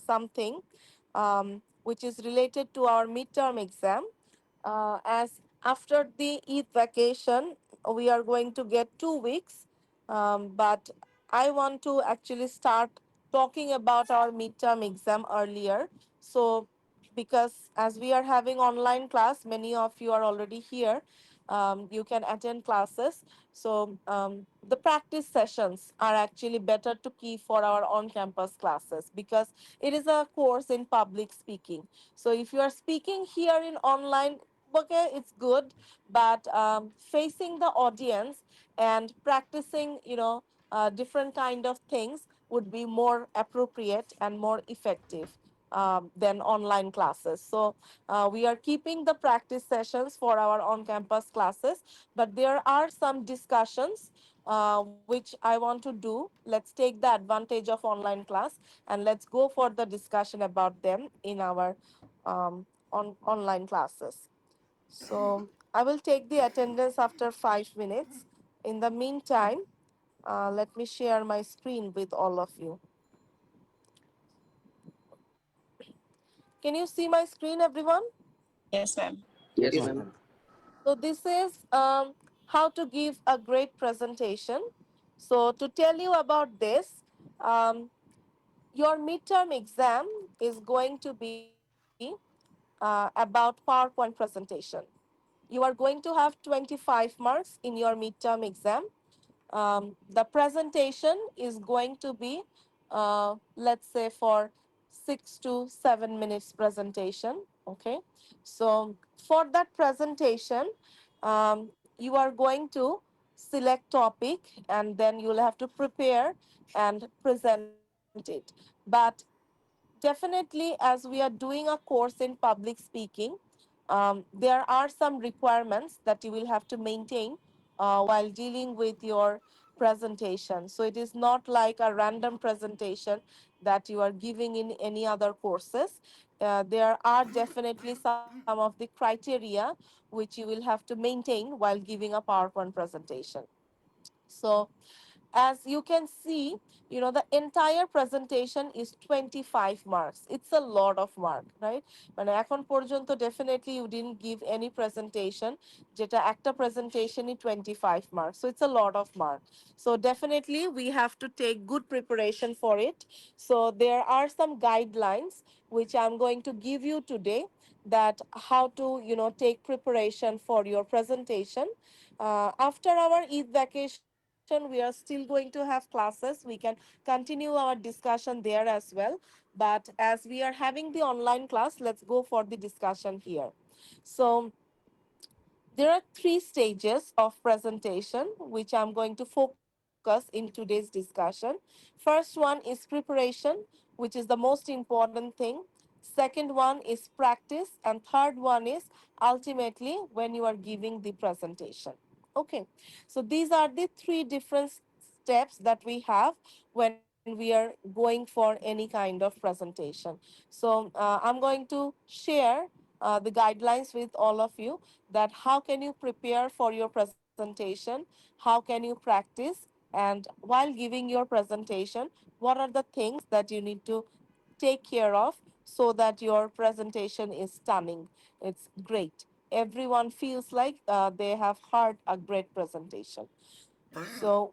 something which is related to our midterm exam. As after the Eid vacation, we are going to get 2 weeks, but I want to actually start talking about our midterm exam earlier. So, because as we are having online class, many of you are already here. You can attend classes. So, the practice sessions are actually better to keep for our on campus classes because it is a course in public speaking. So, if you are speaking here in online, okay, it's good, but facing the audience and practicing, different kind of things would be more appropriate and more effective than online classes. So we are keeping the practice sessions for our on-campus classes, but there are some discussions which I want to do. Let's take the advantage of online class and let's go for the discussion about them in our online classes. So I will take the attendance after 5 minutes. In the meantime, let me share my screen with all of you. Can you see my screen, everyone? Yes, ma'am. Yes, Yes, ma'am. ma'am. So this is how to give a great presentation. So to tell you about this, um, your midterm exam is going to be about PowerPoint presentation. You are going to have 25 marks in your midterm exam. The presentation is going to be, let's say, for 6 to 7 minutes presentation. Okay, so for that presentation, you are going to select topic and then you'll have to prepare and present it. But definitely, as we are doing a course in public speaking, there are some requirements that you will have to maintain while dealing with your presentation. So it is not like a random presentation that you are giving in any other courses. There are definitely some of the criteria which you will have to maintain while giving a PowerPoint presentation. So as you can see, the entire presentation is 25 marks. It's a lot of mark, right? মানে এখন পর্যন্ত definitely you didn't give any presentation যেটা একটা presentation 25 marks, so it's a lot of mark. So definitely we have to take good preparation for it. So there are some guidelines which I'm going to give you today, that how to take preparation for your presentation. After our Eid vacation, we are still going to have classes. We can continue our discussion there as well. But as we are having the online class, let's go for the discussion here. So there are three stages of presentation which I'm going to focus in today's discussion. First one is preparation, which is the most important thing. Second one is practice. And third one is ultimately when you are giving the presentation. Okay. So these are the three different steps that we have when we are going for any kind of presentation. So I'm going to share the guidelines with all of you, that how can you prepare for your presentation, how can you practice, and while giving your presentation, what are the things that you need to take care of so that your presentation is stunning. It's great. Everyone feels like they have heard a great presentation. So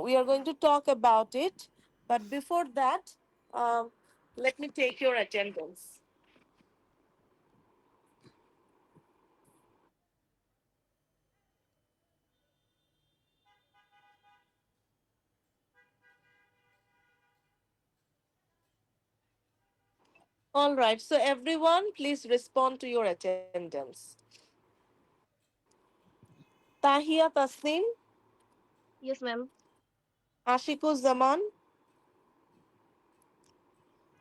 we are going to talk about it. But before that, um, let me take your attendance. All right. So everyone, please respond to your attendance. Tahia Taslim, Yes, ma'am. Ashikus Zaman,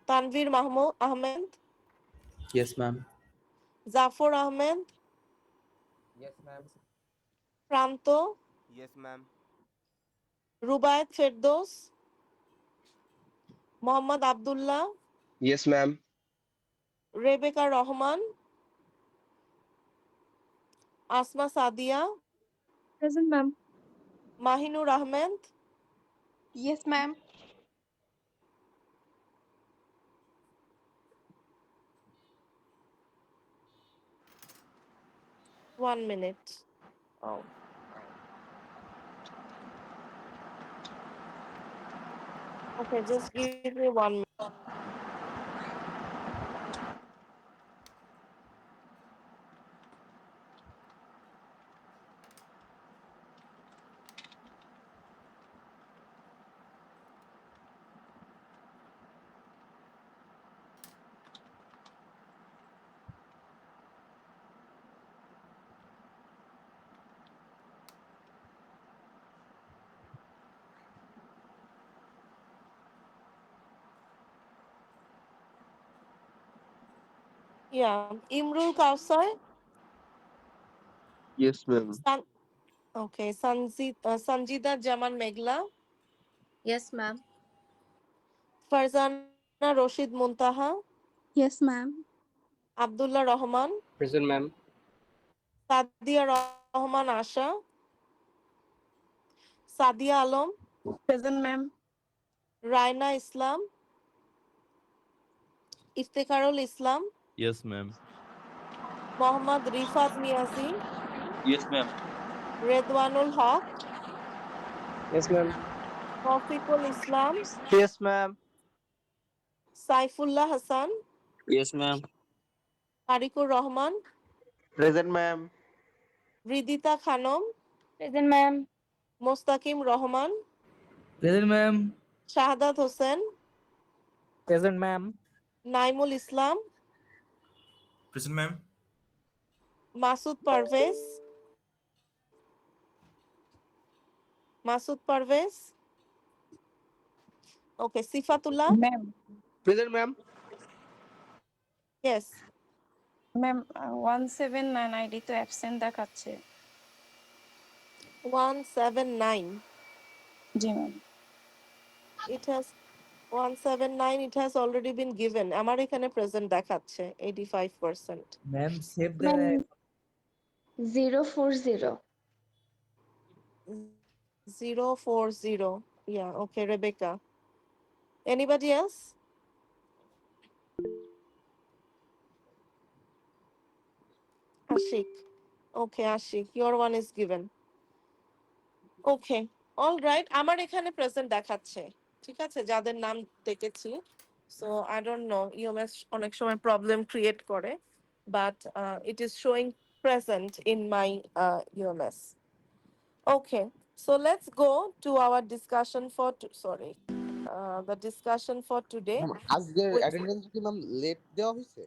Tanvir Mahmoud Ahmed, Yes, ma'am. Zafar Ahmed, Yes, ma'am. Pranto, Yes, ma'am. Rubayat Firdos, Mohammad Abdullah, Yes, ma'am. Rebecca Rahman, Asma Sadia, Present, ma'am. Mahinur Ahmed, Yes, ma'am. 1 minute. Oh, okay. Just give me 1 minute. Yeah. Imrul Kausar. Yes, ma'am. San- okay. Sanjida Jaman Megla. Yes, ma'am. Farzana Rashid Muntaha. Yes, ma'am. Abdullah Rahman. Present, ma'am. Sadia Rahman Asha. Sadia Alam. Present, ma'am. Raina Islam. Iftikharul Islam. Yes, ma'am. Mohammad Rifat Niazi. Yes, ma'am. Redwanul Haq. Yes, ma'am. Tawfiqul Islam. Yes, ma'am. Saifullah Hassan. Yes, ma'am. Tarikur Rahman. Present, ma'am. Ridita Khanom. Present, ma'am. Mostakim Rahman. Present, ma'am. Shahadat Hossein. Present, ma'am. Naimul Islam. Present, ma'am. Masud Parvez. Masud Parvez. Okay, Sifatullah. Ma'am, Present, ma'am. Yes. Ma'am 179 ID তো absent দেখাচ্ছে। 179. জি ma'am. It has 179. It has already been given. আমার এখানে present দেখাচ্ছে 85%. Ma'am, save the ma'am 040। 040. Yeah, okay, Rebecca. Anybody else? Ashik. Okay, Ashik, your one is given. Okay, all right, আমার এখানে present দেখাচ্ছে, ঠিক আছে, যাদের নাম দেখেছি। So I don't know, UMS অনেক সময় প্রবলেম ক্রিয়েট করে, but it is showing present in my UMS. Okay, so let's go to our discussion for sorry the discussion for today. Ma'am আজকের Which, অ্যাটেন্ডেন্স কি ma'am late দেওয়া হয়েছে?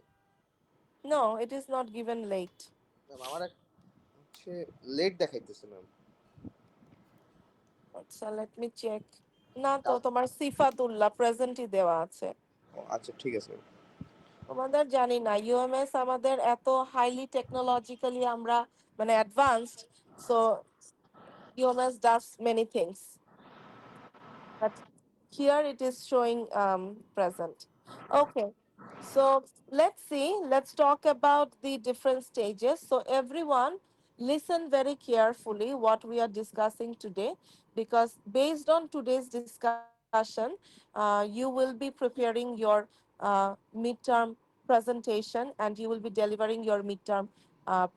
no, it is not given late. Ma'am আমার হচ্ছে late দেখাইতেছে ma'am. আচ্ছা, let me check. না তো, তোমার সিফাতুল্লাহ প্রেজেন্টই দেওয়া আছে। আচ্ছা ঠিক আছে ম্যাম। আমাদের জানি না, ইউএমএস আমাদের এত হাইলি টেকনোলজিক্যালি আমরা মানে advanced, so UMS does many things, but here it is showing present. Okay, so let's see, let's talk about the different stages. So everyone listen very carefully what we are discussing today, because based on today's discussion, you will be preparing your midterm presentation, and you will be delivering your midterm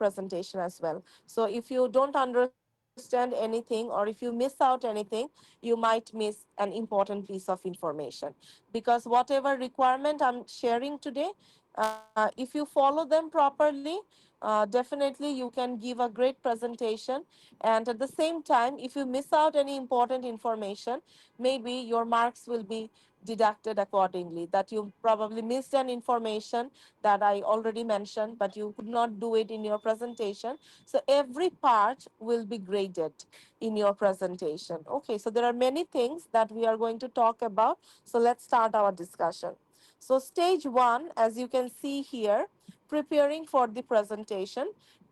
presentation as well. So if you don't understand anything, or if you miss out anything, you might miss an important piece of information, because whatever requirement I'm sharing today, if you follow them properly, definitely you can give a great presentation. And at the same time, if you miss out any important information, maybe your marks will be deducted accordingly, that you probably missed an information that I already mentioned, but you could not do it in your presentation. So every part will be graded in your presentation. Okay, so there are many things that we are going to talk about. So let's start our discussion. So stage one, as you can see here, preparing for the presentation.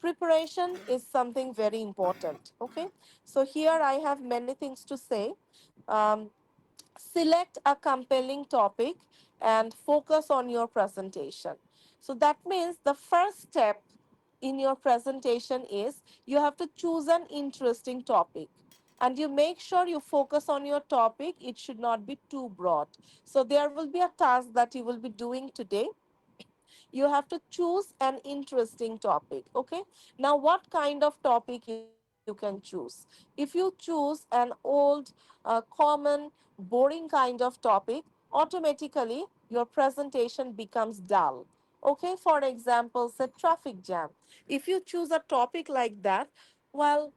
Preparation is something very important. Okay, so here I have many things to say. Um, Select a compelling topic and focus on your presentation. So that means the first step in your presentation is you have to choose an interesting topic, and you make sure you focus on your topic. It should not be too broad. So there will be a task that you will be doing today. You have to choose an interesting topic. Okay. Now, what kind of topic you can choose? If you choose an old, common, boring kind of topic, automatically your presentation becomes dull. Okay, for example, say traffic jam. If you choose a topic like that, well,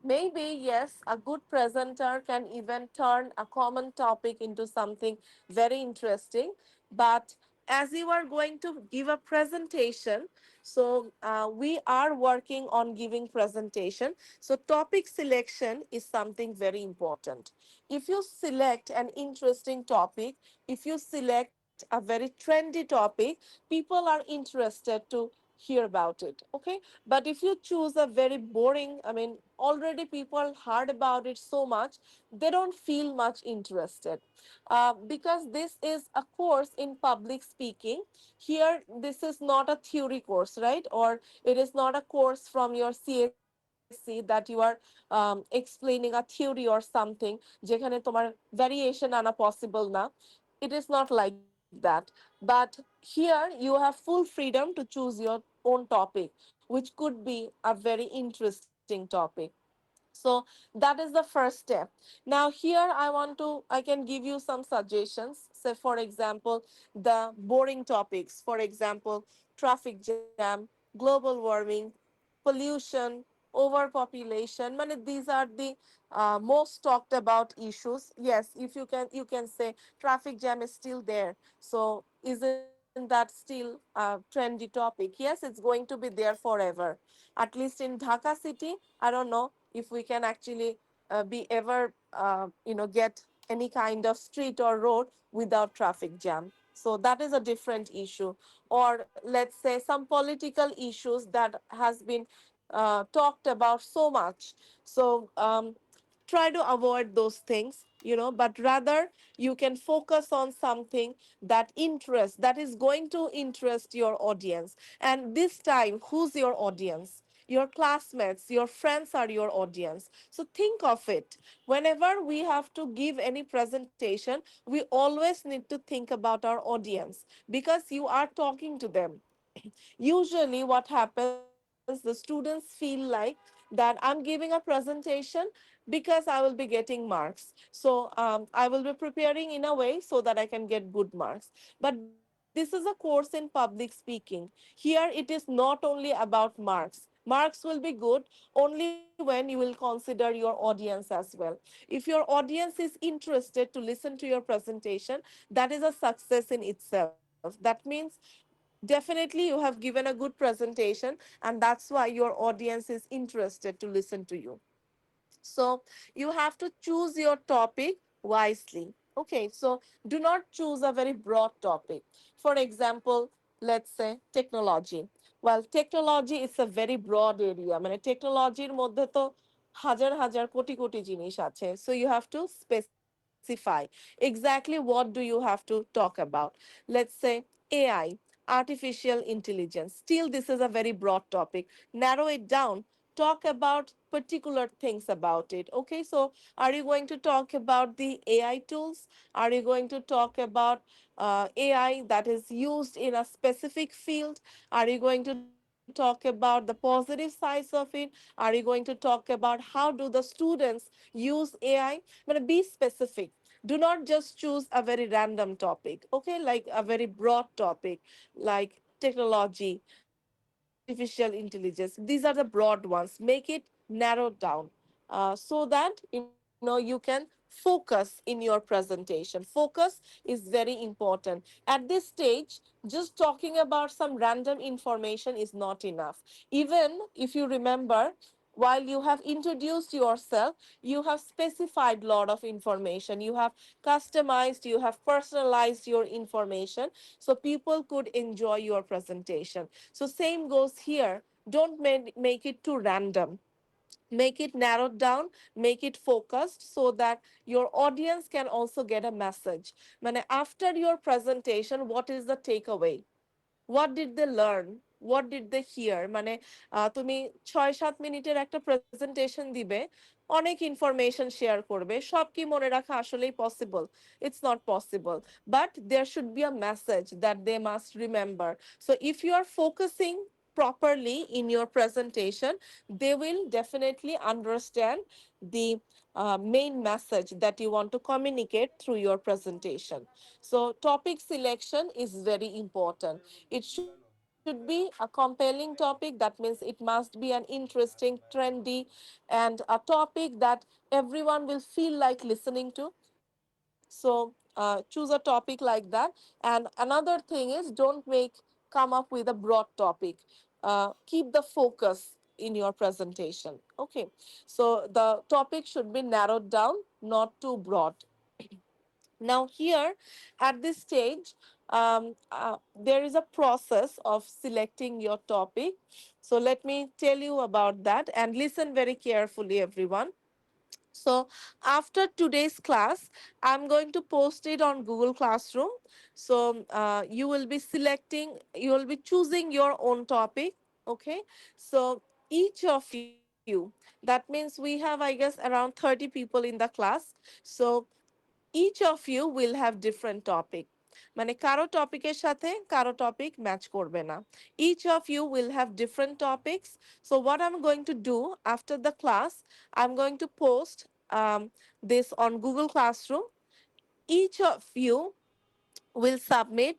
maybe yes, a good presenter can even turn a common topic into something very interesting. But as you are going to give a presentation, so we are working on giving presentation. So topic selection is something very important. If you select an interesting topic, if you select a very trendy topic, people are interested to hear about it. Okay. But if you choose a very boring, I mean, already people heard about it so much, they don't feel much interested. Because this is a course in public speaking. Here, this is not a theory course, right? Or it is not a course from your CSC that you are explaining a theory or something যেখানে তোমার variation আনা possible না. It is not like that. But here you have full freedom to choose your own topic, which could be a very interesting topic. So that is the first step. Now here I can give you some suggestions. Say for example, the boring topics, for example, traffic jam, global warming, pollution, overpopulation. Mane, these are the most talked about issues. Yes, if you can say traffic jam is still there, so isn't that still a trendy topic? Yes, it's going to be there forever, at least in Dhaka city. I don't know if we can actually be ever get any kind of street or road without traffic jam. So that is a different issue. Or let's say some political issues that has been talked about so much. So try to avoid those things, but rather you can focus on something that is going to interest your audience. And this time, who's your audience? Your classmates, your friends are your audience. So think of it. Whenever we have to give any presentation, we always need to think about our audience, because you are talking to them. Usually what happens, the students feel like that I'm giving a presentation because I will be getting marks. So I will be preparing in a way so that I can get good marks. But this is a course in public speaking. Here it is not only about marks. Marks will be good only when you will consider your audience as well. If your audience is interested to listen to your presentation, that is a success in itself. That means definitely you have given a good presentation, and that's why your audience is interested to listen to you. So you have to choose your topic wisely. Okay, so do not choose a very broad topic. For example, let's say technology. Well, technology is a very broad area. মানে টেকনোলজির মধ্যে তো হাজার হাজার কোটি কোটি জিনিস আছে. So you have to specify exactly what do you have to talk about. Let's say AI, artificial intelligence. Still, this is a very broad topic. Narrow it down, talk about particular things about it. Okay, so are you going to talk about the AI tools? Are you going to talk about AI that is used in a specific field? Are you going to talk about the positive sides of it? Are you going to talk about how do the students use AI? But be specific. Do not just choose a very random topic, okay, like a very broad topic like technology, artificial intelligence. These are the broad ones. Make it narrowed down, so that you can focus in your presentation. Focus is very important at this stage. Just talking about some random information is not enough. Even if you remember, while you have introduced yourself, you have specified lot of information, you have customized, you have personalized your information, so people could enjoy your presentation. So same goes here. Don't make it too random. Make it narrowed down, make it focused, so that your audience can also get a message. মানে after your presentation, what is the takeaway? What did they learn? What did they hear? মানে তুমি 6-7 মিনিটের একটা presentation দিবে, অনেক information share করবে, সব কি মনে রাখা আসলেই possible? It's not possible, but there should be a message that they must remember. So if you are focusing properly in your presentation, they will definitely understand the main message that you want to communicate through your presentation. So topic selection is very important. It should be a compelling topic. That means it must be an interesting, trendy, and a topic that everyone will feel like listening to. So choose a topic like that. And another thing is, don't make come up with a broad topic. Keep the focus in your presentation. Okay, so the topic should be narrowed down, not too broad. Now, here at this stage, there is a process of selecting your topic. So, let me tell you about that and listen very carefully, everyone. So, after today's class, I'm going to post it on Google Classroom. So, you will be choosing your own topic. Okay. So, each of you, that means we have, I guess, around 30 people in the class. So, each of you will have different topic, মানে কারো টপিকের সাথে কারো topic match করবে না। Each of you will have different topics. So what I'm going to do after the class, I'm going to post this on Google Classroom. Each of you will submit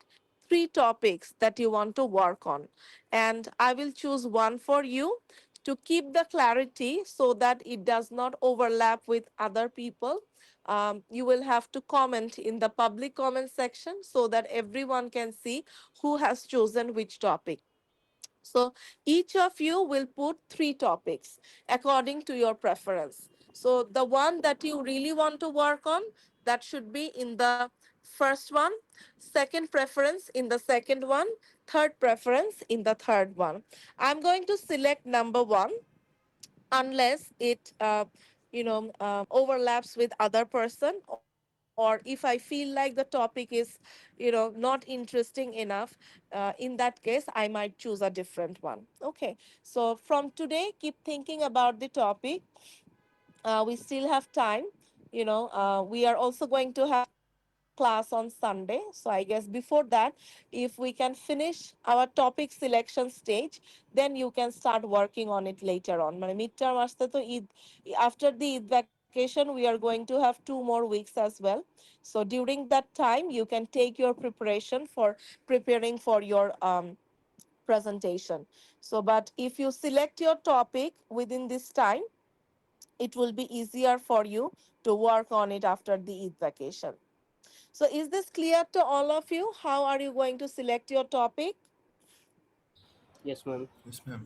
3 topics that you want to work on, and I will choose one for you to keep the clarity so that it does not overlap with other people. You will have to comment in the public comment section so that everyone can see who has chosen which topic. So each of you will put 3 topics according to your preference. So the one that you really want to work on, that should be in the first one, second preference in the second one, third preference in the third one. I'm going to select number one unless it overlaps with other person, or if I feel like the topic is not interesting enough. In that case, I might choose a different one. Okay, so from today, keep thinking about the topic. We still have time. We are also going to have class on Sunday, so I guess before that, if we can finish our topic selection stage, then you can start working on it later on. মানে midterm আসতে তো Eid, after the Eid vacation we are going to have 2 more weeks as well. So during that time you can take your preparation for preparing for your presentation. So but if you select your topic within this time, it will be easier for you to work on it after the Eid vacation. So, is this clear to all of you? How are you going to select your topic? Yes, ma'am. Yes, ma'am.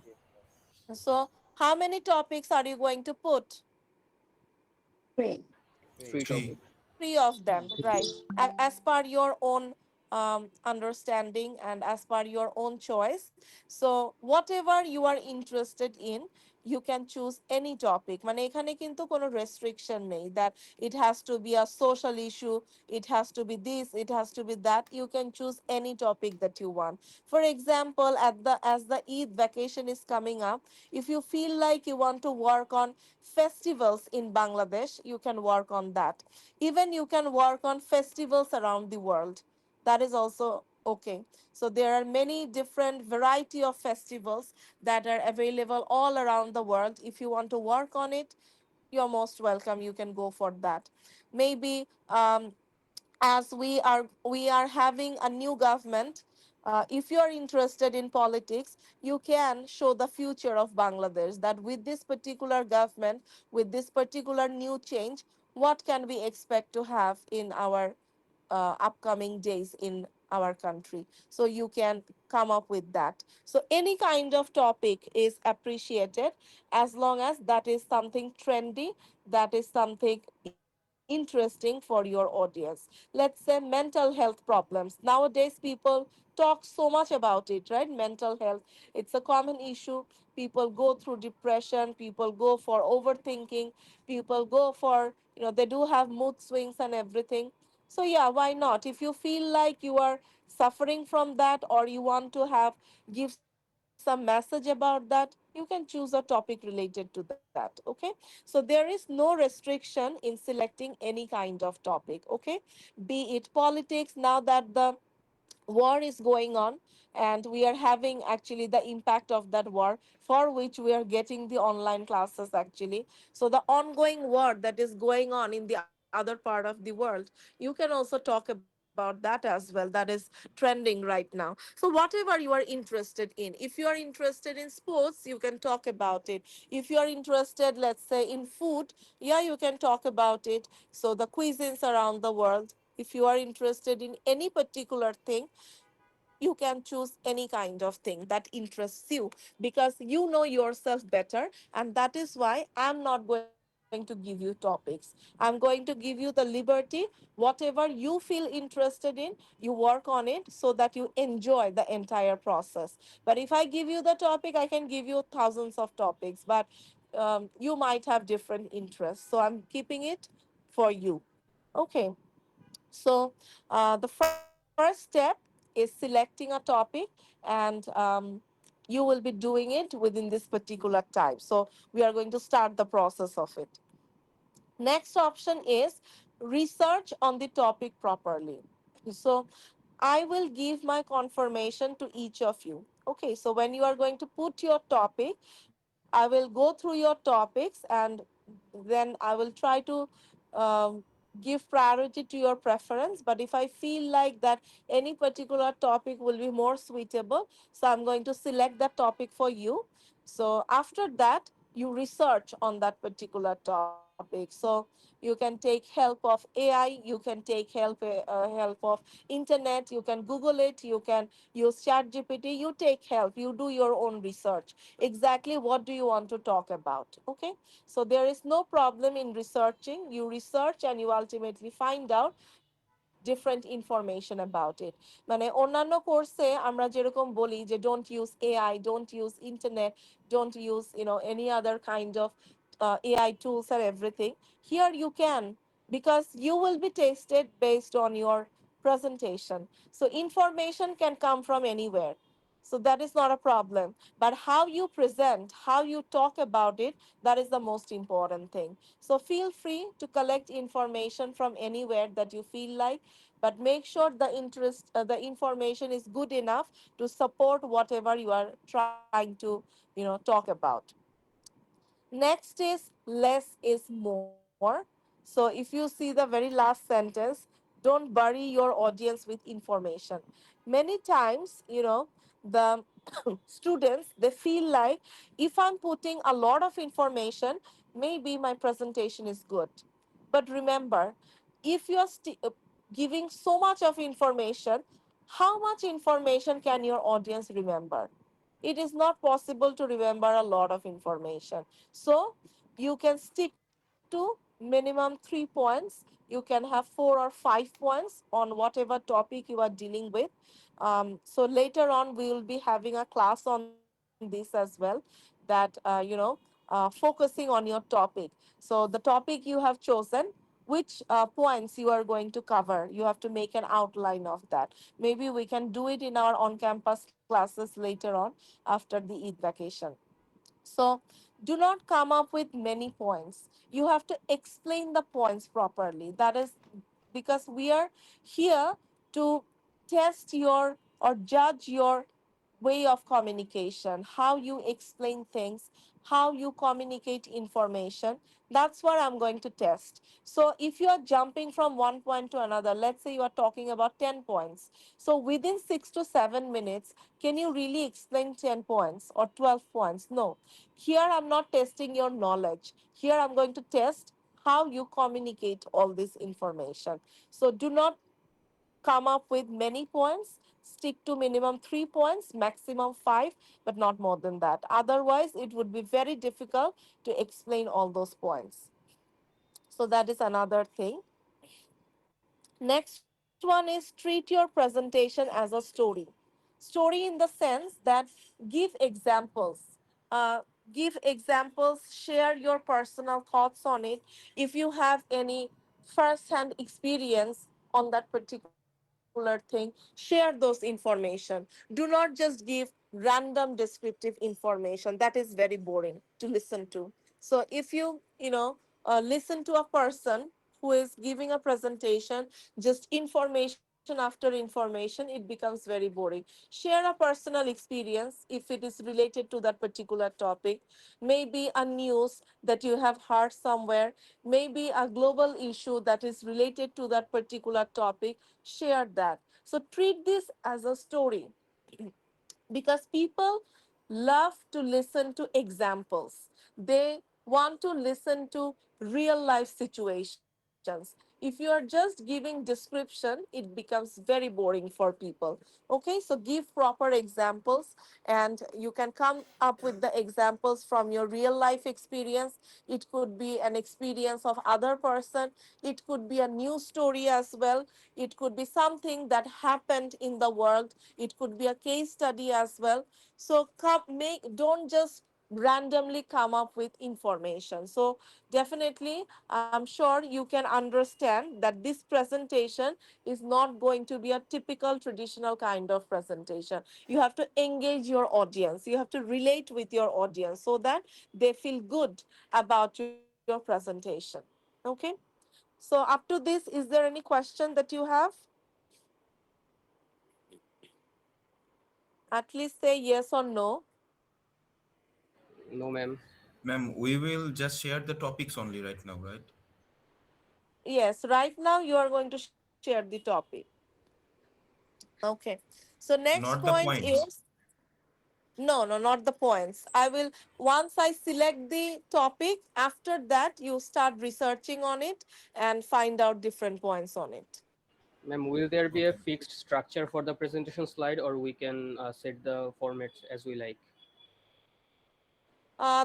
So, how many topics are you going to put? Great. Free Three. topic. 3 of them, right? As per your own understanding and as per your own choice. So, whatever you are interested in, you can choose any topic. মানে এখানে কিন্তু কোনো restriction নেই that it has to be a social issue, it has to be this, it has to be that. You can choose any topic that you want. For example, as the Eid vacation is coming up, if you feel like you want to work on festivals in Bangladesh, you can work on that. Even you can work on festivals around the world. That is also okay. So there are many different variety of festivals that are available all around the world. If you want to work on it, you're most welcome. You can go for that. Maybe as we are having a new government, if you are interested in politics, you can show the future of Bangladesh, that with this particular government, with this particular new change, what can we expect to have in our upcoming days in our country. So you can come up with that. So any kind of topic is appreciated as long as that is something trendy, that is something interesting for your audience. Let's say mental health problems. Nowadays, people talk so much about it, right? Mental health. It's a common issue. People go through depression, people go for overthinking, people go for, they do have mood swings and everything. So, yeah, why not? If you feel like you are suffering from that or you want to give some message about that, you can choose a topic related to that. Okay, so there is no restriction in selecting any kind of topic. Okay, be it politics, now that the war is going on and we are having actually the impact of that war, for which we are getting the online classes actually. So the ongoing war that is going on in the other part of the world, you can also talk about that as well. That is trending right now. So whatever you are interested in, if you are interested in sports, you can talk about it. If you are interested, let's say, in food, yeah, you can talk about it. So the cuisines around the world, if you are interested in any particular thing, you can choose any kind of thing that interests you, because you know yourself better. And that is why I'm not going to give you topics. I'm going to give you the liberty. Whatever you feel interested in, you work on it so that you enjoy the entire process. But if I give you the topic, I can give you thousands of topics, but you might have different interests, so I'm keeping it for you. Okay, so the first step is selecting a topic, and you will be doing it within this particular time. So we are going to start the process of it. Next option is research on the topic properly. So I will give my confirmation to each of you. Okay, so when you are going to put your topic, I will go through your topics, and then I will try to um, give priority to your preference. But if I feel like that any particular topic will be more suitable, so I'm going to select that topic for you. So after that, you research on that particular topic. So you can take help of AI, you can take help of internet, you can Google it, you can use ChatGPT. You take help, you do your own research. Exactly what do you want to talk about? Okay, so there is no problem in researching. You research and you ultimately find out different information about it. মানে অন্যান্য কোর্সে আমরা যেরকম বলি যে don't use AI, don't use internet, don't use any other kind of AI tools and everything. Here you can, because you will be tested based on your presentation. So information can come from anywhere. So that is not a problem. But how you present, how you talk about it, that is the most important thing. So feel free to collect information from anywhere that you feel like, but make sure the information is good enough to support whatever you are trying to talk about. Next is less is more. So if you see the very last sentence, don't bury your audience with information. Many times, the students, they feel like if I'm putting a lot of information, maybe my presentation is good. But remember, if you're giving so much of information, how much information can your audience remember? It is not possible to remember a lot of information. So you can stick to minimum 3 points. You can have 4 or 5 points on whatever topic you are dealing with. So later on, we will be having a class on this as well, that focusing on your topic. So the topic you have chosen, which points you are going to cover, you have to make an outline of that. Maybe we can do it in our on-campus classes later on after the Eid vacation. So do not come up with many points. You have to explain the points properly. That is because we are here to test your or judge your way of communication, how you explain things, how you communicate information. That's what I'm going to test. So if you are jumping from one point to another, let's say you are talking about 10 points. So within 6 to 7 minutes, can you really explain 10 points or 12 points? No. Here I'm not testing your knowledge. Here I'm going to test how you communicate all this information. So do not come up with many points. Stick to minimum 3 points, maximum five, but not more than that. Otherwise, it would be very difficult to explain all those points. So that is another thing. Next one is treat your presentation as a story. Story in the sense that give examples. Uh, Give examples, share your personal thoughts on it. If you have any first hand experience on that particular topic, thing, share those information. Do not just give random descriptive information. That is very boring to listen to. So if listen to a person who is giving a presentation, just information after information, it becomes very boring. Share a personal experience if it is related to that particular topic, maybe a news that you have heard somewhere, maybe a global issue that is related to that particular topic. Share that. So treat this as a story, because people love to listen to examples. They want to listen to real life situations. If you are just giving description, it becomes very boring for people. Okay, so give proper examples, and you can come up with the examples from your real life experience. It could be an experience of other person, it could be a news story as well, it could be something that happened in the world, it could be a case study as well. So don't just randomly come up with information. So definitely, I'm sure you can understand that this presentation is not going to be a typical traditional kind of presentation. You have to engage your audience, you have to relate with your audience so that they feel good about your presentation. Okay, so up to this, is there any question that you have? At least say yes or no. No, ma'am. Ma'am, we will just share the topics only right now, right? Yes, right now you are going to share the topic. Okay. So next Not point the is, points. no, no, not the points. I will, once I select the topic, after that you start researching on it and find out different points on it. Ma'am, will there be a Okay. fixed structure for the presentation slide, or we can set the formats as we like?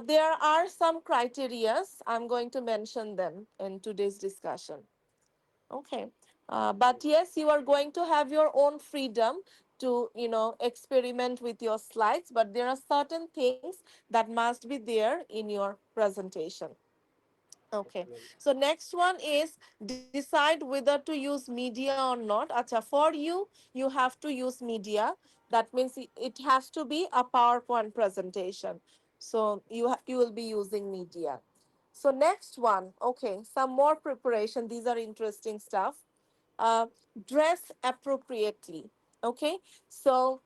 There are some criterias. I'm going to mention them in today's discussion. Okay. But yes, you are going to have your own freedom to, experiment with your slides, but there are certain things that must be there in your presentation. Okay, Okay. ma'am. So next one is decide whether to use media or not. Acha, for you have to use media. That means it has to be a PowerPoint presentation. So you will be using media. So next one, okay, some more preparation. These are interesting stuff. Uh, Dress appropriately. Okay. So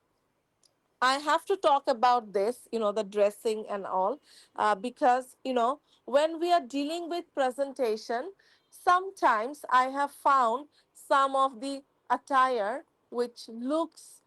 I have to talk about this, the dressing and all, because, when we are dealing with presentation, sometimes I have found some of the attire which looks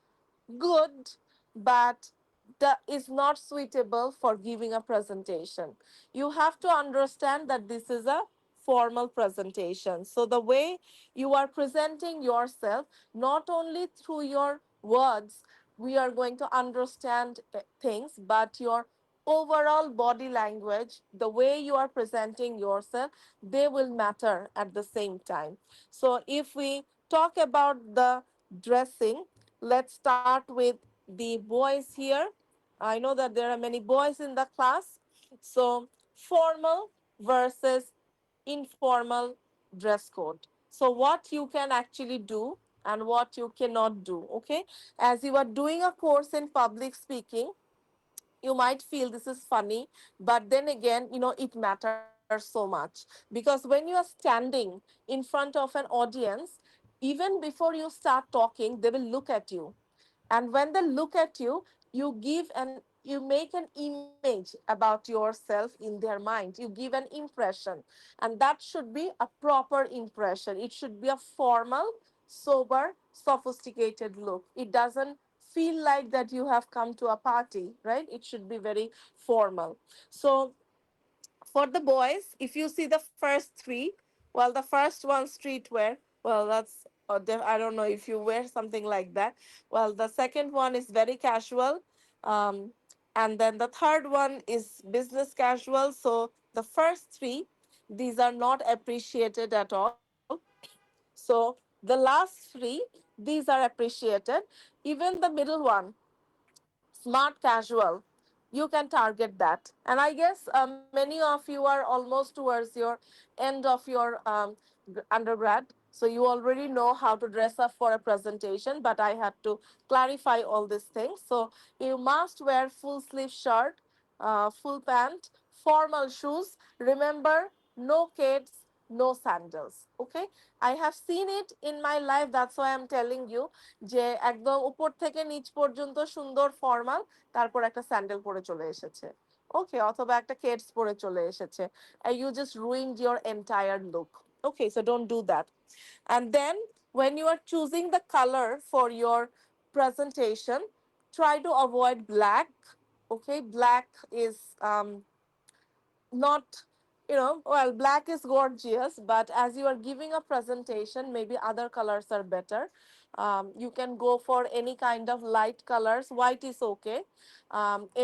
good, but that is not suitable for giving a presentation. You have to understand that this is a formal presentation. So the way you are presenting yourself, not only through your words, we are going to understand things, but your overall body language, the way you are presenting yourself, they will matter at the same time. So if we talk about the dressing, let's start with the boys here. I know that there are many boys in the class. So, formal versus informal dress code. So, what you can actually do and what you cannot do. Okay. As you are doing a course in public speaking, you might feel this is funny, but then again, it matters so much, because when you are standing in front of an audience, even before you start talking, they will look at you, and when they look at you, you make an image about yourself in their mind, you give an impression, and that should be a proper impression. It should be a formal, sober, sophisticated look. It doesn't feel like that you have come to a party, right? It should be very formal. So for the boys, if you see the first three, well, the first one, streetwear, well, that's I don't know if you wear something like that. Well, the second one is very casual, um, and then the third one is business casual. So the first three, these are not appreciated at all. So the last three, these are appreciated. Even the middle one, smart casual, you can target that. And I guess many of you are almost towards your end of your undergrad. So you already know how to dress up for a presentation, but I had to clarify all these things. So you must wear full sleeve shirt, full pant, formal shoes. Remember, no kids, no sandals. Okay, I have seen it in my life. That's why I'm telling you যে একদম উপর থেকে নিচ পর্যন্ত সুন্দর formal, তারপর একটা sandal পরে চলে এসেছে। ওকে, অথবা একটা কেডস পরে চলে এসেছে। You just ruined your entire look. Okay, so don't do that. And then when you are choosing the color for your presentation, try to avoid black. Okay, black is not, well, black is gorgeous, but as you are giving a presentation, maybe other colors are better. You can go for any kind of light colors. White is okay.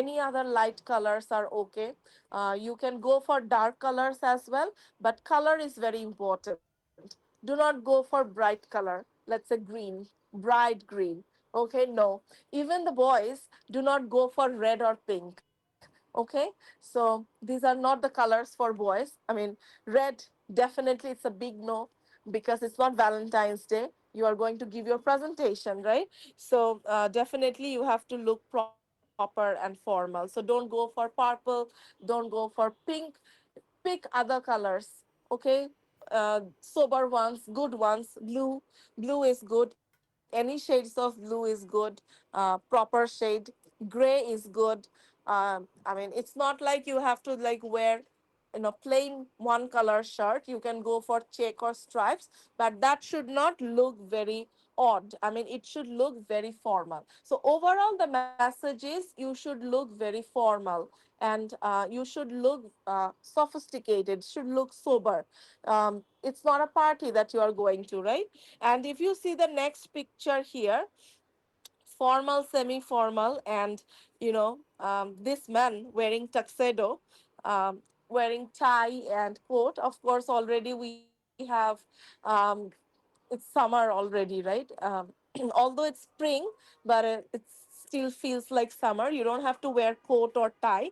Any other light colors are okay. You can go for dark colors as well, but color is very important. Do not go for bright color, let's say green, bright green. Okay, no. Even the boys, do not go for red or pink. Okay, so these are not the colors for boys. I mean, red, definitely it's a big no, because it's not Valentine's Day. You are going to give your presentation, right? So definitely you have to look proper and formal. So don't go for purple, don't go for pink. Pick other colors. Okay, sober ones, good ones. Blue is good. Any shades of blue is good. Proper shade. Gray is good. I mean, it's not like you have to like wear, plain one color shirt. You can go for check or stripes, but that should not look very odd. I mean, it should look very formal. So overall, the message is you should look very formal, and you should look sophisticated, should look sober. It's not a party that you are going to, right? And if you see the next picture here, formal, semi-formal, and this man wearing tuxedo, wearing tie and coat. Of course, already we have um, it's summer already, right? Although it's spring, but it still feels like summer. You don't have to wear coat or tie.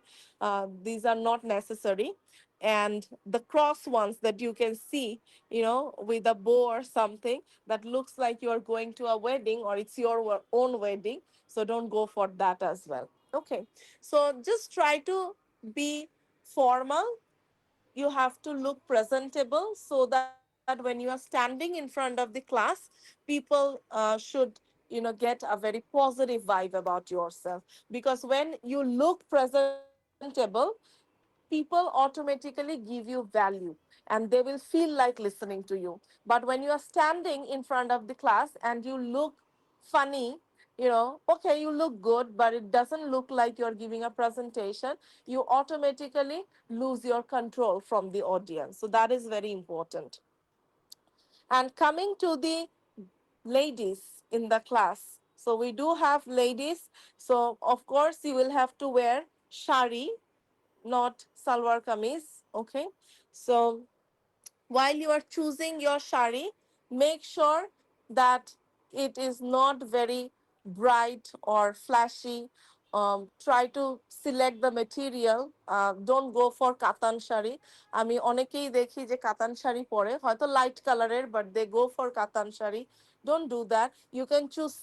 These are not necessary. And the cross ones that you can see, with a bow or something, that looks like you're going to a wedding or it's your own wedding. So don't go for that as well. Okay. So just try to be formal. You have to look presentable, so that when you are standing in front of the class, people should get a very positive vibe about yourself. Because when you look presentable, people automatically give you value, and they will feel like listening to you. But when you are standing in front of the class and you look funny, okay, you look good, but it doesn't look like you're giving a presentation, you automatically lose your control from the audience. So that is very important. And coming to the ladies in the class, so we do have ladies. So of course you will have to wear shari, not salwar kameez. Okay, so while you are choosing your shari, make sure that it is not very bright or flashy. Try to select the material. Don't go for katan shari. আমি অনেকেই দেখি যে কাতান শাড়ি পরে, হয়তো light কালারের, but they go for কাতান sari. Don't do that. You can choose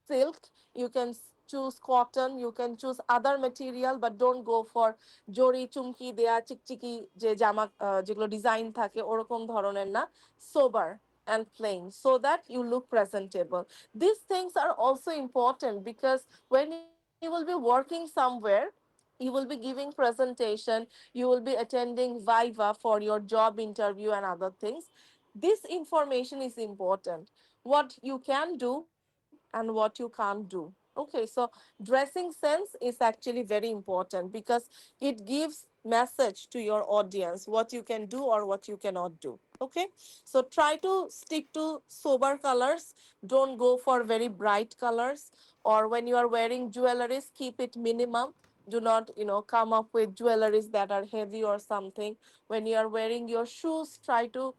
silk, you can choose cotton, you can choose other material, but don't go for জড়ি চুমকি দেয়া চিকচিকি যে জামা, যেগুলো ডিজাইন থাকে ওরকম ধরনের না. সোবার and plain, so that you look presentable. These things are also important, because when you will be working somewhere, you will be giving presentation, you will be attending viva for your job interview and other things. This information is important, what you can do and what you can't do. Okay, so dressing sense is actually very important, because it gives message to your audience what you can do or what you cannot do. Okay, so try to stick to sober colors. Don't go for very bright colors. Or when you are wearing jewelries, keep it minimum. Do not come up with jewelries that are heavy or something. When you are wearing your shoes, try to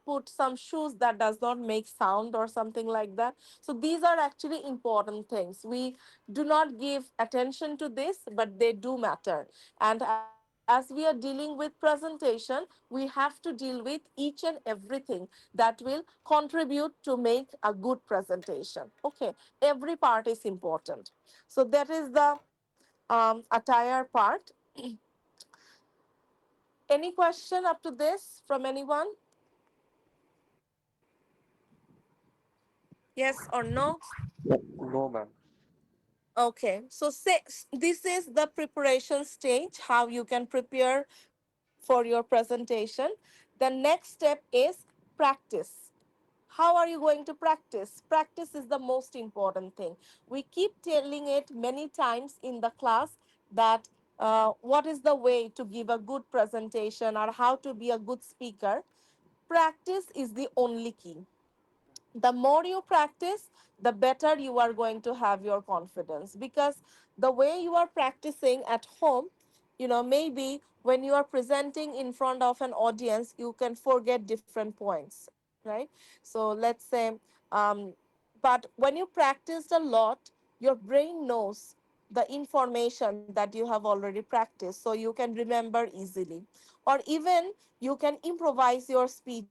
put some shoes that does not make sound or something like that. So these are actually important things. We do not give attention to this, but they do matter. And as as we are dealing with presentation, we have to deal with each and everything that will contribute to make a good presentation. Okay, every part is important. So that is the attire part. Any question up to this from anyone? Yes or no? No, ma'am. Okay, so say, this is the preparation stage, how you can prepare for your presentation. The next step is practice. How are you going to practice? Practice is the most important thing. We keep telling it many times in the class that what is the way to give a good presentation or how to be a good speaker. Practice is the only key. The more you practice, the better you are going to have your confidence, because the way you are practicing at home, maybe when you are presenting in front of an audience, you can forget different points, right? So let's say, um, but when you practiced a lot, your brain knows the information that you have already practiced, so you can remember easily. Or even you can improvise your speech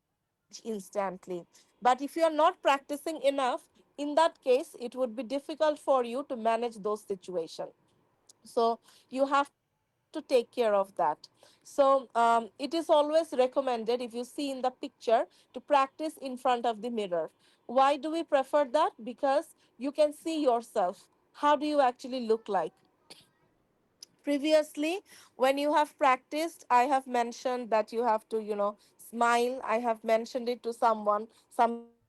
instantly. But if you are not practicing enough, in that case, it would be difficult for you to manage those situations. So you have to take care of that. So it is always recommended, if you see in the picture, to practice in front of the mirror. Why do we prefer that? Because you can see yourself. How do you actually look like? Previously, when you have practiced, I have mentioned that you have to, smile. I have mentioned it to some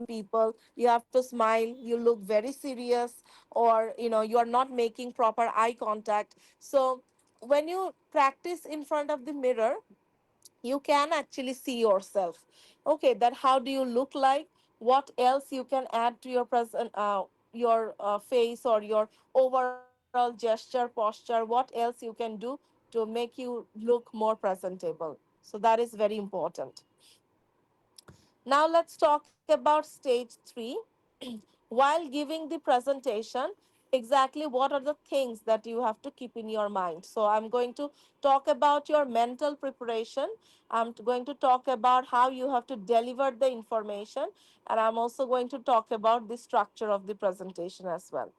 people. You have to smile, you look very serious, or you are not making proper eye contact. So when you practice in front of the mirror, you can actually see yourself. Okay, that how do you look like? What else you can add to your present, your face, or your overall gesture, posture? What else you can do to make you look more presentable? So that is very important. Now let's talk about stage 3. While giving the presentation, exactly what are the things that you have to keep in your mind? So I'm going to talk about your mental preparation. I'm going to talk about how you have to deliver the information, and I'm also going to talk about the structure of the presentation as well.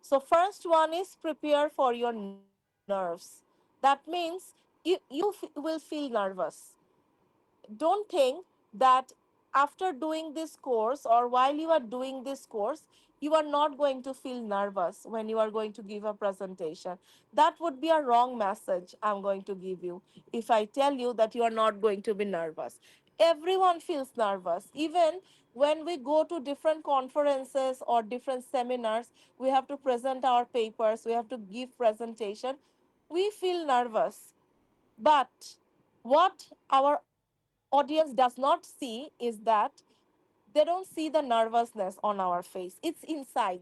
So first one is prepare for your nerves. That means will feel nervous. Don't think that after doing this course or while you are doing this course, you are not going to feel nervous when you are going to give a presentation. That would be a wrong message I'm going to give you if I tell you that you are not going to be nervous. Everyone feels nervous. Even when we go to different conferences or different seminars, we have to present our papers, we have to give presentation, we feel nervous. But what our audience does not see is that they don't see the nervousness on our face. It's inside.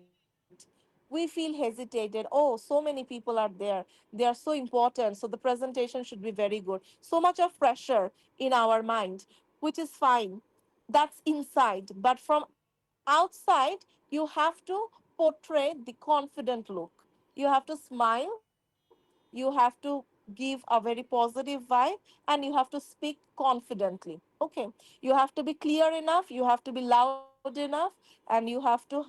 We feel hesitated. Oh, so many people are there. They are so important. So the presentation should be very good. So much of pressure in our mind, which is fine. That's inside. But from outside, you have to portray the confident look. You have to smile, you have to give a very positive vibe, and you have to speak confidently. Okay, you have to be clear enough, you have to be loud enough, and you have to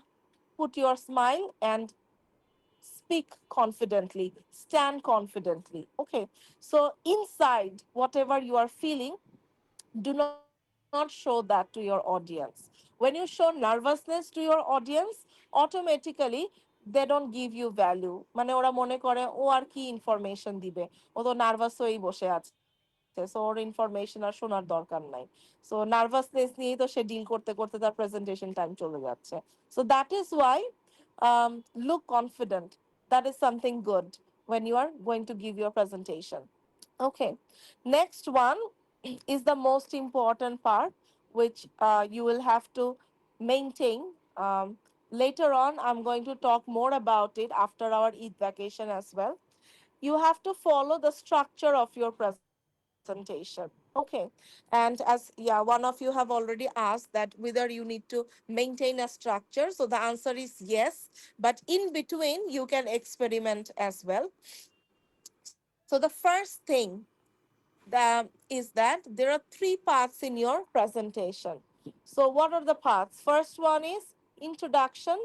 put your smile and speak confidently, stand confidently. Okay, so inside, whatever you are feeling, do not show that to your audience. When you show nervousness to your audience, automatically they don't give you value. মানে ওরা মনে করে ও আর কি information দিবে, ও তো nervous হয়েই বসে আছে, সো ওর ইনফরমেশন আর শোনার দরকার নাই। সো নার্ভাসনেস নিয়েই তো সে ডিল করতে করতে তার প্রেজেন্টেশন টাইম চলে যাচ্ছে। So that is Y look confident. That is something good when you are going to give your presentation. Okay, next one is the most important part, which you will have to maintain. Later on, I'm going to talk more about it after our Eid vacation as well. You have to follow the structure of your presentation. Okay, and as one of you have already asked that whether you need to maintain a structure, so the answer is yes, but in between you can experiment as well. So the first thing is that there are three parts in your presentation. So, what are the parts? First one is introduction.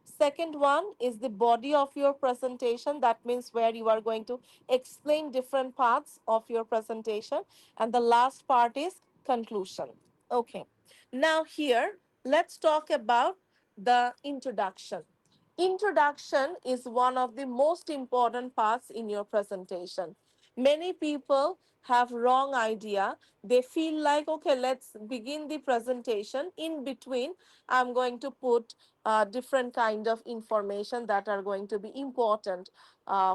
Second one is the body of your presentation. That means where you are going to explain different parts of your presentation. And the last part is conclusion. Okay. Now, here, let's talk about the introduction. Introduction is one of the most important parts in your presentation. Many people have wrong idea. They feel like, okay, let's begin the presentation. In between, I'm going to put different kind of information that are going to be important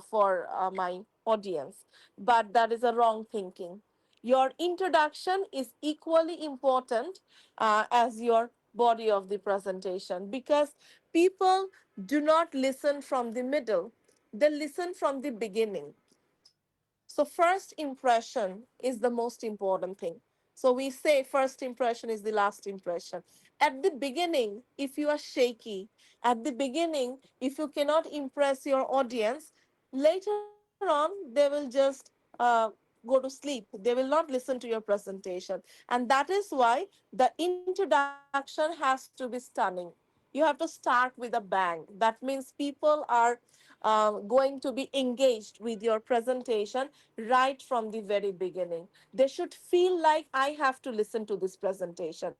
for my audience. But that is a wrong thinking. Your introduction is equally important as your body of the presentation, because people do not listen from the middle, they listen from the beginning. So first impression is the most important thing. So we say first impression is the last impression. At the beginning, if you are shaky, at the beginning, if you cannot impress your audience, later on they will just go to sleep. They will not listen to your presentation. And that is why the introduction has to be stunning. You have to start with a bang. That means people are going to be engaged with your presentation right from the very beginning. They should feel like I have to listen to this presentation.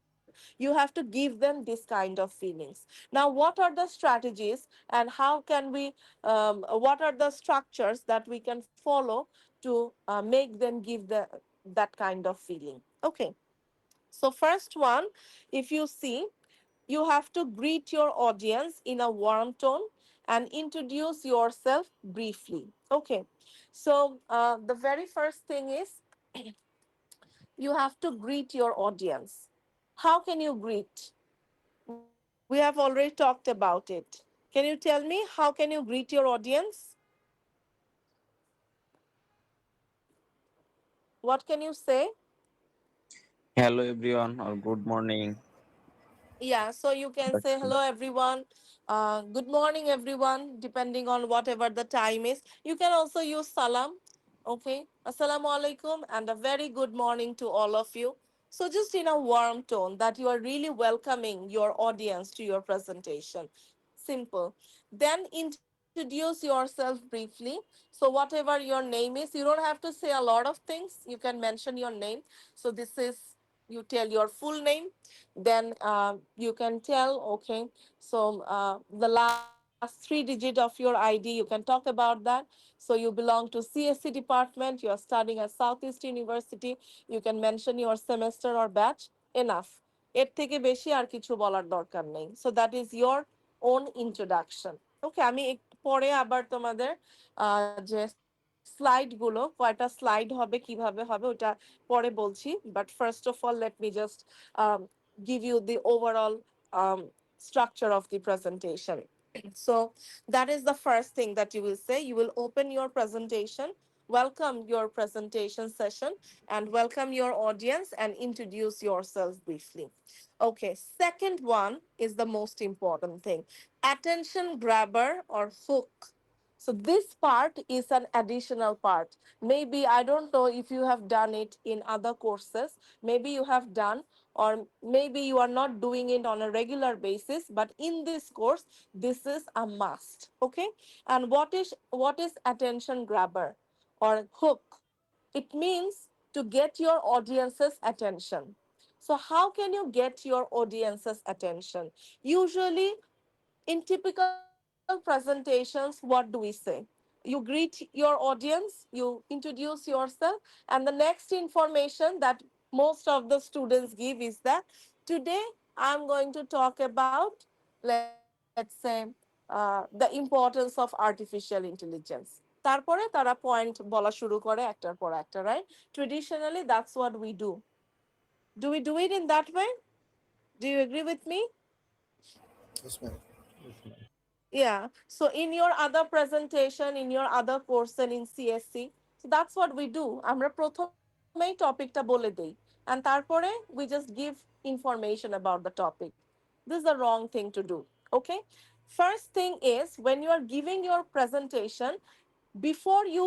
You have to give them this kind of feelings. Now, what are the strategies and how can we, what are the structures that we can follow to make them give that kind of feeling? Okay. So, first one, if you see, you have to greet your audience in a warm tone and introduce yourself briefly. Okay. So, the very first thing is you have to greet your audience. How can you greet? We have already talked about it. Can you tell me how can you greet your audience? What can you say? Hello everyone or good morning. Yeah, so you can say hello, everyone. Good morning, everyone, depending on whatever the time is. You can also use salam. Okay. Assalamu alaikum, and a very good morning to all of you. So, just in a warm tone that you are really welcoming your audience to your presentation. Simple. Then introduce yourself briefly. So, whatever your name is, you don't have to say a lot of things. You can mention your name. So, this is, you tell your full name. Then you can tell, okay, so the last three digit of your ID, you can talk about that. So you belong to CSC department, you are studying at Southeast University, you can mention your semester or batch. Enough. এর থেকে বেশি আর কিছু বলার দরকার নেই. So that is your own introduction. Okay, আমি পরে আবার তোমাদের যে স্লাইডগুলো, কয়টা স্লাইড হবে, কিভাবে হবে, ওটা পরে বলছি. But first of all, let me just give you the overall structure of the presentation. So, that is the first thing that you will say. You will open your presentation, welcome your presentation session, and welcome your audience and introduce yourself briefly. Okay, second one is the most important thing, attention grabber or hook. So this part is an additional part. Maybe I don't know if you have done it in other courses. Maybe you have done, or maybe you are not doing it on a regular basis. But in this course, this is a must. Okay. And what is attention grabber or hook? It means to get your audience's attention. So how can you get your audience's attention? Usually in typical presentations, what do we say? You greet your audience, you introduce yourself, and the next information that most of the students give is that today I'm going to talk about, let's say, the importance of artificial intelligence. তারপরে তারা point বলা শুরু করে একটার পর একটা, right? Traditionally, that's what we do. Do we do it in that way? Do you agree with me? Yes, ma'am. Yeah. So in your other presentation, in your other course and in CSC, so that's what we do. আমরা প্রথমেই টপিকটা বলে দেই, and তারপরে we just give information about the topic. This is the wrong thing to do. Okay. First thing is, when you are giving your presentation, before you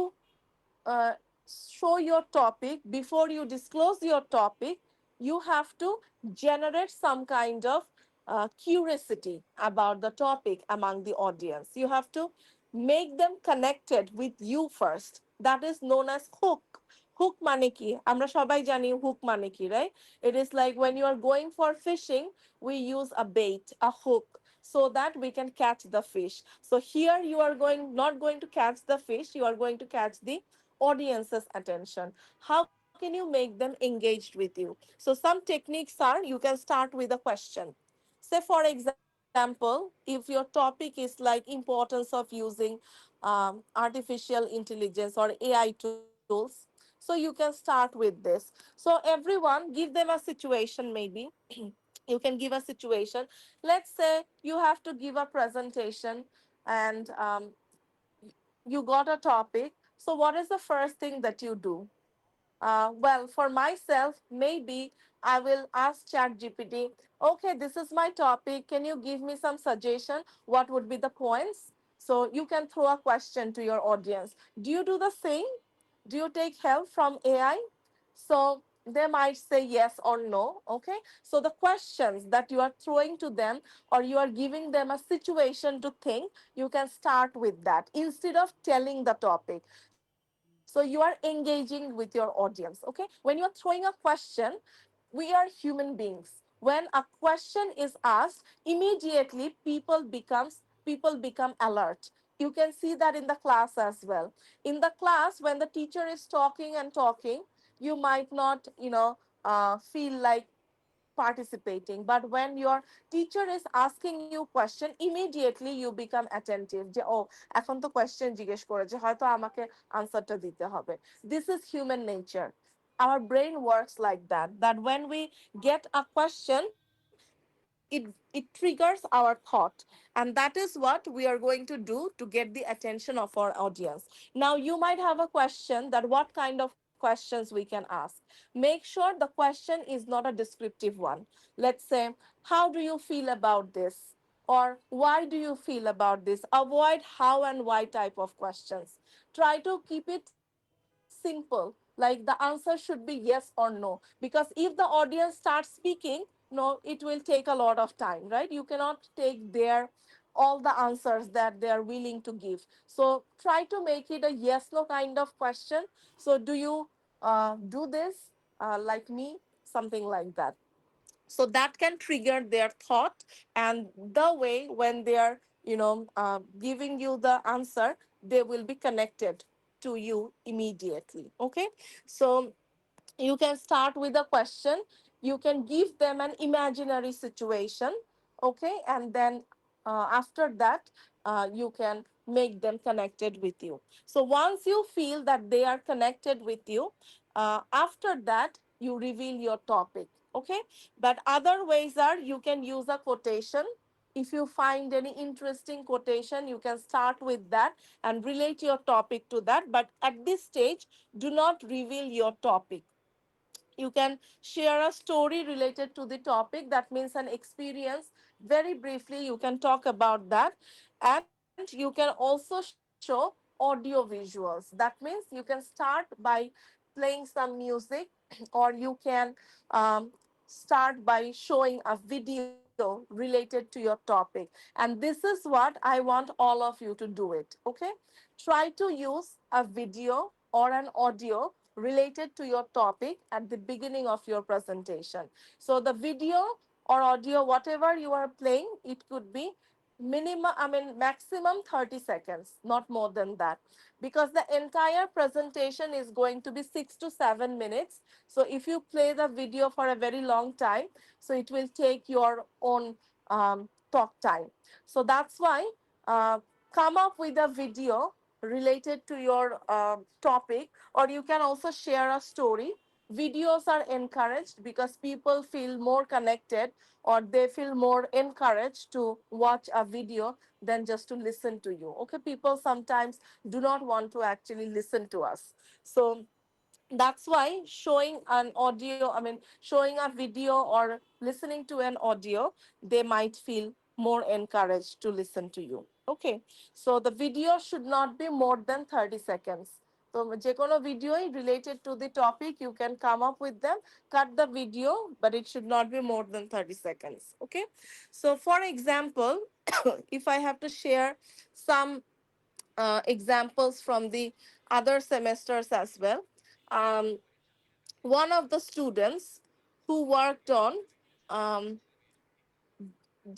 uh, show your topic, before you disclose your topic, you have to generate some kind of curiosity about the topic among the audience. You have to make them connected with you first. That is known as hook. Hook মানে কি আমরা সবাই জানি hook মানে কি, right? It is like when you are going for fishing, we use a bait, a hook, so that we can catch the fish. So here you are going not going to catch the fish, you are going to catch the audience's attention. How can you make them engaged with you? So some techniques are, you can start with a question. Say for example, if your topic is like importance of using artificial intelligence or AI tools, so you can start with this. So everyone, give them a situation maybe. You can give a situation. Let's say you have to give a presentation, and you got a topic. So what is the first thing that you do? Well, for myself, maybe I will ask ChatGPT, okay, this is my topic. Can you give me some suggestion? What would be the points? So you can throw a question to your audience. Do you do the same? Do you take help from AI? So they might say yes or no. Okay. So the questions that you are throwing to them, or you are giving them a situation to think, you can start with that instead of telling the topic. So you are engaging with your audience. Okay. When you are throwing a question, we are human beings. When a question is asked, immediately people become alert. You can see that in the class as well. In the class, when the teacher is talking and talking, you might not, feel like participating, but when your teacher is asking you question, immediately you become attentive, যে ও এখন তো question জিজ্ঞেস করেছে, হয়তো আমাকে আনসারটা দিতে হবে. This is human nature. Our brain works like that, that when we get a question, it triggers our thought, and that is what we are going to do to get the attention of our audience. Now you might have a question, that what kind of questions we can ask. Make sure the question is not a descriptive one. Let's say, how do you feel about this, or why do you feel about this? Avoid how and why type of questions. Try to keep it simple, like the answer should be yes or no, because if the audience starts speaking, no, it will take a lot of time, right? You cannot take their all the answers that they are willing to give. So try to make it a yes no kind of question. So do you do this like me, something like that. So that can trigger their thought, and the way when they are, giving you the answer, they will be connected to you immediately. Okay. So you can start with a question, you can give them an imaginary situation. Okay. And then after that, you can make them connected with you. So once you feel that they are connected with you, after that you reveal your topic. Okay. But other ways are, you can use a quotation. If you find any interesting quotation, you can start with that and relate your topic to that. But at this stage, do not reveal your topic. You can share a story related to the topic, that means an experience. Very briefly, you can talk about that. And you can also show audio visuals. That means you can start by playing some music, or you can start by showing a video related to your topic. And this is what I want all of you to do it. Okay. Try to use a video or an audio related to your topic at the beginning of your presentation. So the video or audio, whatever you are playing, it could be maximum 30 seconds, not more than that, because the entire presentation is going to be 6 to 7 minutes. So if you play the video for a very long time, so it will take your own talk time. So that's why, come up with a video related to your topic, or you can also share a story. Videos are encouraged because people feel more connected, or they feel more encouraged to watch a video than just to listen to you. Okay, people sometimes do not want to actually listen to us. So that's why showing a video or listening to an audio, they might feel more encouraged to listen to you. Okay. So the video should not be more than 30 seconds. তো যে কোনো ভিডিওই related to the topic, you can come up with them, cut the video, but it should not be more than 30 seconds. Okay. So for example, if I have to share some examples from the other semesters as well. Um, One of the students who worked on um,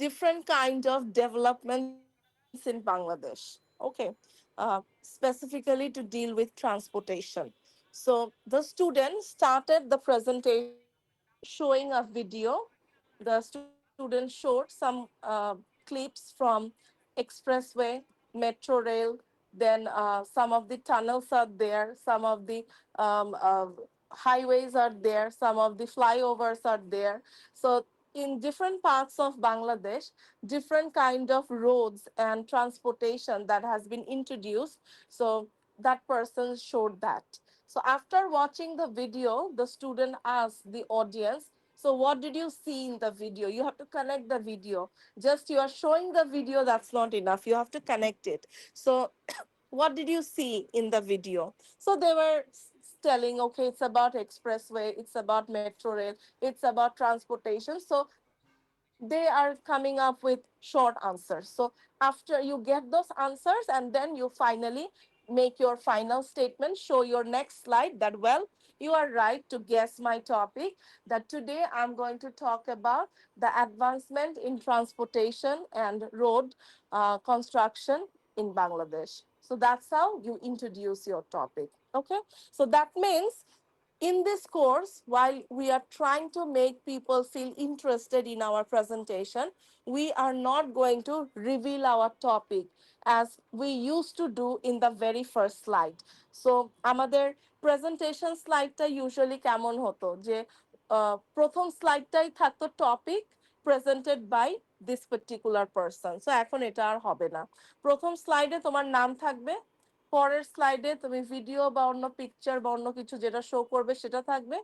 different kind of developments in Bangladesh. Okay, specifically to deal with transportation. So the student started the presentation showing a video. The student showed some clips from expressway, metro rail, then some of the tunnels are there, some of the highways are there, some of the flyovers are there. So in different parts of Bangladesh, different kind of roads and transportation that has been introduced. So that person showed that. So after watching the video, the student asked the audience, so what did you see in the video? You have to connect the video. Just you are showing the video, that's not enough. You have to connect it. So what did you see in the video? So they were telling, okay, it's about expressway, it's about metro rail, it's about transportation. So they are coming up with short answers. So after you get those answers, and then you finally make your final statement, show your next slide that, well, you are right to guess my topic, that today I'm going to talk about the advancement in transportation and road construction in Bangladesh. So that's how you introduce your topic. Okay. So that means in this course, while we are trying to make people feel interested in our presentation, we are not going to reveal our topic as we used to do in the very first slide. So আমাদের presentation স্লাইডটা usually কেমন হতো যে প্রথম স্লাইডটাই থাকতো topic presented by this particular person. So এখন এটা আর হবে না। প্রথম স্লাইডে তোমার নাম থাকবে, পরের স্লাইডে তুমি ভিডিও বা অন্য পিকচার বা অন্য কিছু যেটা শো করবে সেটা থাকবে।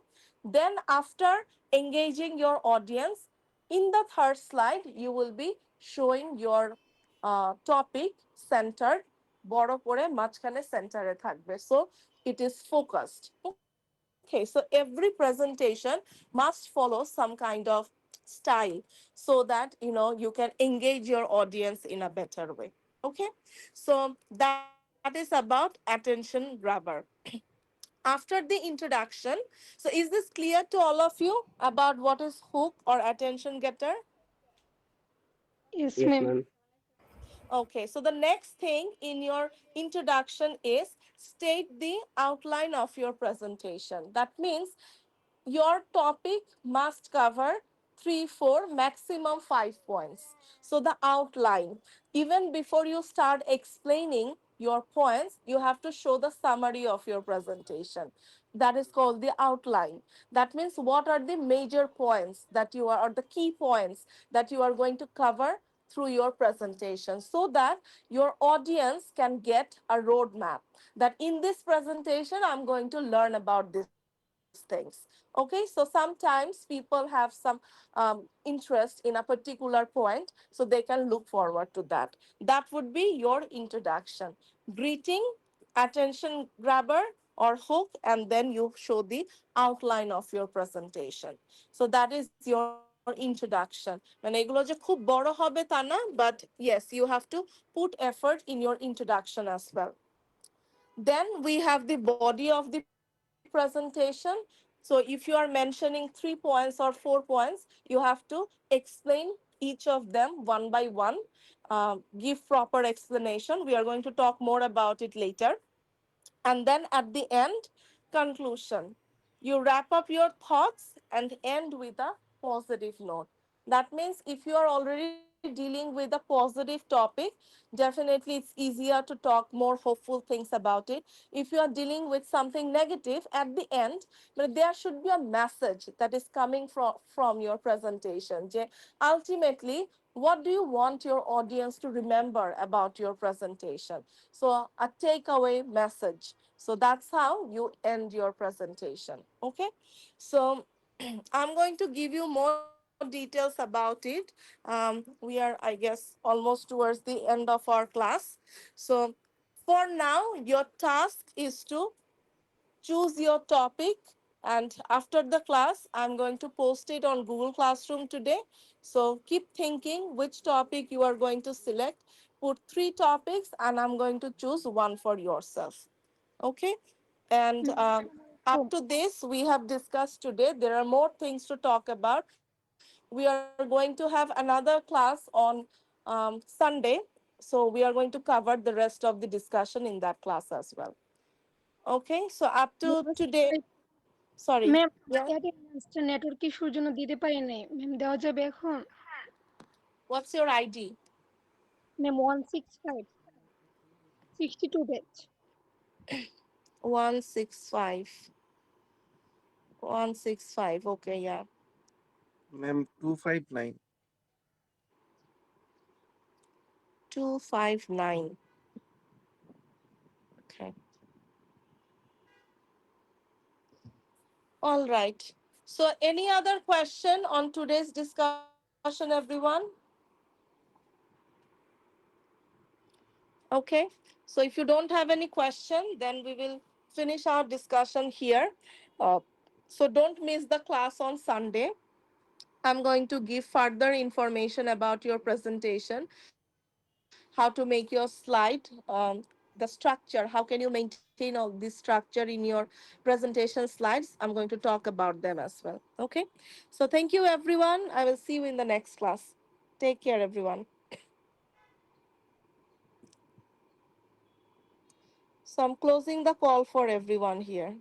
Then after engaging your audience, in the third slide you will be showing your topic centre, বড় করে মাঝখানে সেন্টারে থাকবে। So it is focused. Okay, so every presentation must follow some kind of style so that you can engage your audience in a better way. Okay, so that is about attention grabber. After the introduction, so is this clear to all of you about what is hook or attention getter? Yes, Yes, ma'am. ma'am. Okay, so the next thing in your introduction is state the outline of your presentation. That means your topic must cover 3, 4, maximum 5 points. So the outline, even before you start explaining your points, you have to show the summary of your presentation. That is called the outline. That means what are the major points that you are, or the key points that you are going to cover through your presentation, so that your audience can get a roadmap that in this presentation I'm going to learn about these things. Okay, so sometimes people have some interest in a particular point, so they can look forward to that. That would be your introduction, greeting, attention grabber or hook, and then you show the outline of your presentation. So that is your introduction. মানে এগুলো যে খুব বড় হবে তা না, but yes, you have to put effort in your introduction as well. Then we have the body of the presentation. So if you are mentioning 3 points or 4 points, you have to explain each of them one by one, give proper explanation. We are going to talk more about it later. And then at the end, conclusion. You wrap up your thoughts and end with a positive note. That means if you are already dealing with a positive topic, definitely it's easier to talk more hopeful things about it. If you are dealing with something negative, at the end, but there should be a message that is coming from your presentation. Ultimately, what do you want your audience to remember about your presentation? So a takeaway message. So that's how you end your presentation. Okay. So I'm going to give you more details about it. We are, I guess, almost towards the end of our class. So for now, your task is to choose your topic, and after the class I'm going to post it on Google Classroom today. So keep thinking which topic you are going to select. Put 3 topics and I'm going to choose one for yourself. Okay. And up to this we have discussed today. There are more things to talk about. We are going to have another class on Sunday. So we are going to cover the rest of the discussion in that class as well. Okay, so up to today, sorry. Ma'am Yeah. অ্যাটেন্ডেন্সটা network ইস্যুর জন্য দিতে পারি নাই ma'am দেওয়া যাবে এখন What's your ID? Ma'am 165 62 page 165. 165. Okay, yeah. Ma'am 259. 259. Okay. All right. So any other question on today's discussion, everyone? Okay. So if you don't have any question, then we will finish our discussion here. Uh, so don't miss the class on Sunday. I'm going to give further information about your presentation, how to make your slide, the structure, how can you maintain all this structure in your presentation slides. I'm going to talk about them as well. Okay. So thank you, everyone. I will see you in the next class. Take care, everyone. So I'm closing the call for everyone here.